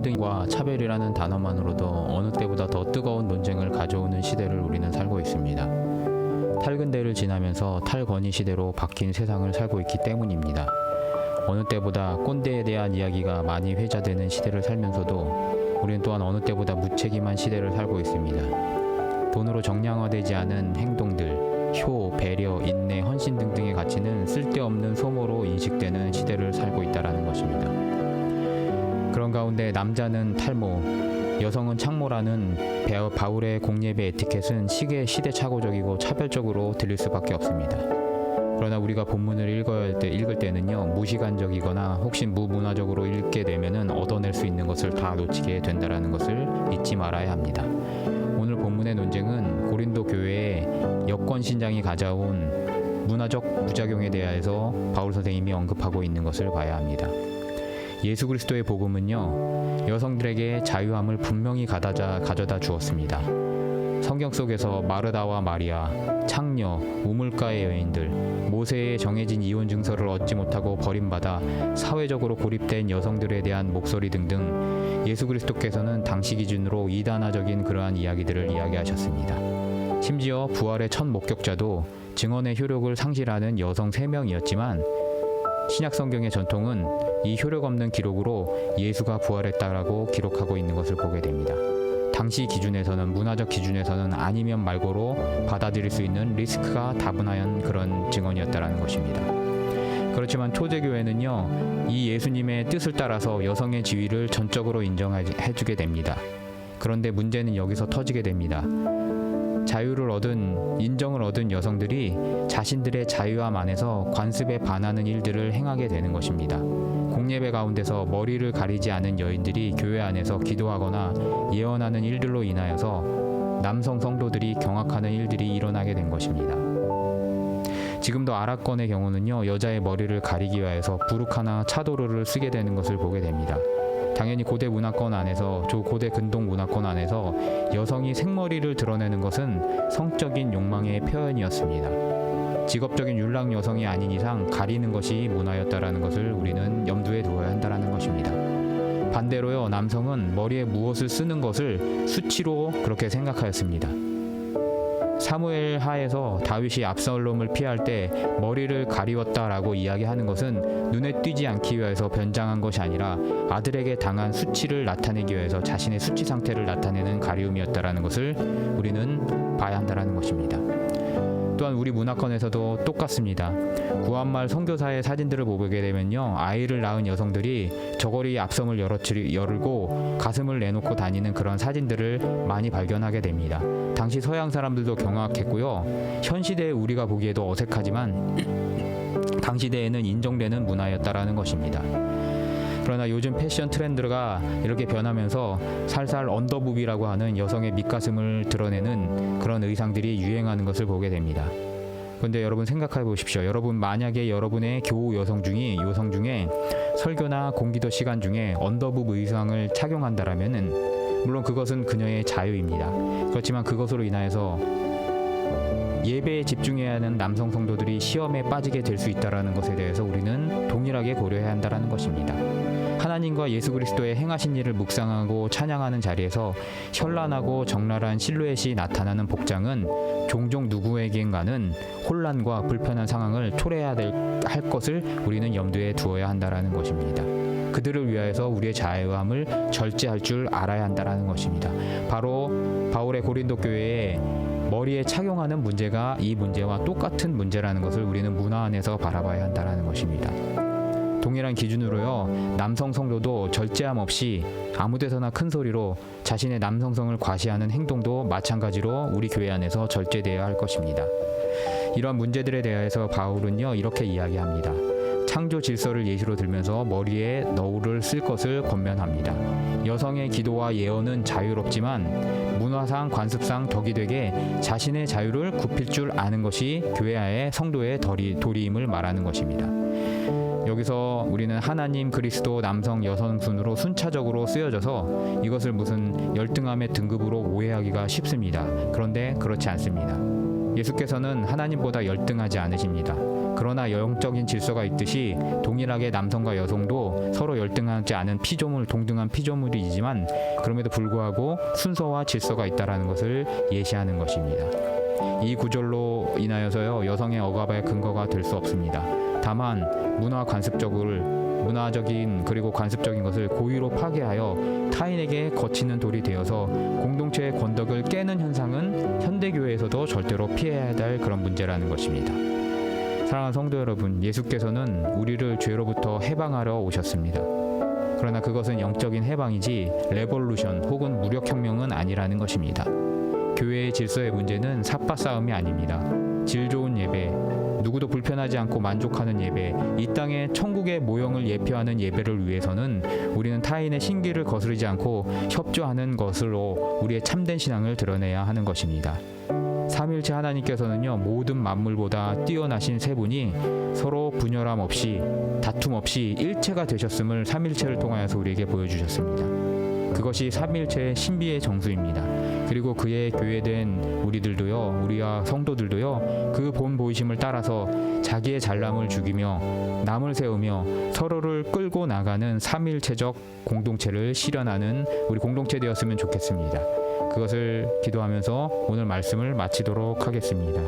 혼신등과 차별이라는 단어만으로도 어느 때보다 더 뜨거운 논쟁을 가져오는 시대를 우리는 살고 있습니다. 탈근대를 지나면서 탈권위 시대로 바뀐 세상을 살고 있기 때문입니다. 어느 때보다 꼰대에 대한 이야기가 많이 회자되는 시대를 살면서도 우리는 또한 어느 때보다 무책임한 시대를 살고 있습니다. 돈으로 정량화되지 않은 행동들, 효, 배려, 인내, 헌신 등등의 가치는 쓸데없는 소모로 인식되는 시대를 살고 있다는 것입니다. 그런 가운데 남자는 탈모, 여성은 창모라는 바울의 공예배 에티켓은 시대착오적이고 차별적으로 들릴 수밖에 없습니다. 그러나 우리가 본문을 읽을 때는요, 무시간적이거나 혹시 무문화적으로 읽게 되면은 얻어낼 수 있는 것을 다 놓치게 된다는 것을 잊지 말아야 합니다. 오늘 본문의 논쟁은 고린도 교회의 여권 신장이 가져온 문화적 부작용에 대해서 바울 선생님이 언급하고 있는 것을 봐야 합니다. 예수 그리스도의 복음은요, 여성들에게 자유함을 분명히 가져다 주었습니다. 성경 속에서 마르다와 마리아, 창녀, 우물가의 여인들, 모세의 정해진 이혼 증서를 얻지 못하고 버림받아 사회적으로 고립된 여성들에 대한 목소리 등등 예수 그리스도께서는 당시 기준으로 이단화적인 그러한 이야기들을 이야기하셨습니다. 심지어 부활의 첫 목격자도 증언의 효력을 상실하는 여성 3명이었지만 신약 성경의 전통은 이 효력 없는 기록으로 예수가 부활했다라고 기록하고 있는 것을 보게 됩니다. 당시 기준에서는, 문화적 기준에서는 아니면 말고로 받아들일 수 있는 리스크가 다분한 그런 증언이었다는 것입니다. 그렇지만 초대교회는요, 이 예수님의 뜻을 따라서 여성의 지위를 전적으로 인정해주게 됩니다. 그런데 문제는 여기서 터지게 됩니다. 인정을 얻은 여성들이 자신들의 자유함 안에서 관습에 반하는 일들을 행하게 되는 것입니다. 공예배 가운데서 머리를 가리지 않은 여인들이 교회 안에서 기도하거나 예언하는 일들로 인하여서 남성 성도들이 경악하는 일들이 일어나게 된 것입니다. 지금도 아랍권의 경우는요, 여자의 머리를 가리기 위해서 부르카나 차도르를 쓰게 되는 것을 보게 됩니다. 당연히 고대 문화권 안에서, 고대 근동 문화권 안에서 여성이 생머리를 드러내는 것은 성적인 욕망의 표현이었습니다. 직업적인 율랑 여성이 아닌 이상 가리는 것이 문화였다라는 것을 우리는 염두에 두어야 한다는 것입니다. 반대로요, 남성은 머리에 무엇을 쓰는 것을 수치로 그렇게 생각하였습니다. 사무엘 하에서 다윗이 압살롬을 피할 때 머리를 가리웠다라고 이야기하는 것은 눈에 띄지 않기 위해서 변장한 것이 아니라 아들에게 당한 수치를 나타내기 위해서 자신의 수치 상태를 나타내는 가리움이었다라는 것을 우리는 봐야 한다는 것입니다. 또한 우리 문화권에서도 똑같습니다. 구한말 선교사의 사진들을 보게 되면요, 아이를 낳은 여성들이 저고리 앞섬을 열고 가슴을 내놓고 다니는 그런 사진들을 많이 발견하게 됩니다. 당시 서양 사람들도 경악했고요, 현 시대에 우리가 보기에도 어색하지만 당시대에는 인정되는 문화였다라는 것입니다. 그러나 요즘 패션 트렌드가 이렇게 변하면서 살살 언더부비라고 하는 여성의 밑가슴을 드러내는 그런 의상들이 유행하는 것을 보게 됩니다. 그런데 여러분 생각해 보십시오. 여러분, 만약에 여러분의 교우 여성 중에 설교나 공기도 시간 중에 언더부브 의상을 착용한다라면은, 물론 그것은 그녀의 자유입니다. 그렇지만 그것으로 인하여서 예배에 집중해야 하는 남성 성도들이 시험에 빠지게 될 수 있다는 것에 대해서 우리는 동일하게 고려해야 한다는 것입니다. 하나님과 예수 그리스도의 행하신 일을 묵상하고 찬양하는 자리에서 현란하고 적나라한 실루엣이 나타나는 복장은 종종 누구에겐가는 혼란과 불편한 상황을 초래해야 할 것을 우리는 염두에 두어야 한다는 것입니다. 그들을 위하여서 우리의 자유함을 절제할 줄 알아야 한다는 것입니다. 바로 바울의 고린도 교회에 머리에 착용하는 문제가 이 문제와 똑같은 문제라는 것을 우리는 문화 안에서 바라봐야 한다는 것입니다. 동일한 기준으로요, 남성 성도도 절제함 없이 아무데서나 큰 소리로 자신의 남성성을 과시하는 행동도 마찬가지로 우리 교회 안에서 절제되어야 할 것입니다. 이러한 문제들에 대해서 바울은요, 이렇게 이야기합니다. 창조 질서를 예시로 들면서 머리에 너울을 쓸 것을 권면합니다. 여성의 기도와 예언은 자유롭지만 문화상 관습상 덕이 되게 자신의 자유를 굽힐 줄 아는 것이 교회 안의 성도의 도리임을 말하는 것입니다. 여기서 우리는 하나님, 그리스도, 남성, 여성 순으로 순차적으로 쓰여져서 이것을 무슨 열등함의 등급으로 오해하기가 쉽습니다. 그런데 그렇지 않습니다. 예수께서는 하나님보다 열등하지 않으십니다. 그러나 영적인 질서가 있듯이 동일하게 남성과 여성도 서로 열등하지 않은 동등한 피조물이지만 그럼에도 불구하고 순서와 질서가 있다라는 것을 예시하는 것입니다. 이 구절로 인하여서요, 여성의 억압의 근거가 될 수 없습니다. 다만 문화적인 그리고 관습적인 것을 고의로 파괴하여 타인에게 거치는 돌이 되어서 공동체의 권덕을 깨는 현상은 현대교회에서도 절대로 피해야 할 그런 문제라는 것입니다. 사랑하는 성도 여러분, 예수께서는 우리를 죄로부터 해방하러 오셨습니다. 그러나 그것은 영적인 해방이지 레볼루션 혹은 무력혁명은 아니라는 것입니다. 교회의 질서의 문제는 삽바 싸움이 아닙니다. 질 좋은 예배, 누구도 불편하지 않고 만족하는 예배, 이 땅의 천국의 모형을 예표하는 예배를 위해서는 우리는 타인의 신기를 거스르지 않고 협조하는 것으로 우리의 참된 신앙을 드러내야 하는 것입니다. 삼일체 하나님께서는요, 모든 만물보다 뛰어나신 세 분이 서로 분열함 없이 다툼 없이 일체가 되셨음을 삼일체를 통하여서 우리에게 보여주셨습니다. 그것이 삼일체의 신비의 정수입니다. 그리고 그의 교회된 우리와 성도들도요, 그 본 보이심을 따라서 자기의 잘남을 죽이며 남을 세우며 서로를 끌고 나가는 삼일체적 공동체를 실현하는 우리 공동체 되었으면 좋겠습니다. 그것을 기도하면서 오늘 말씀을 마치도록 하겠습니다.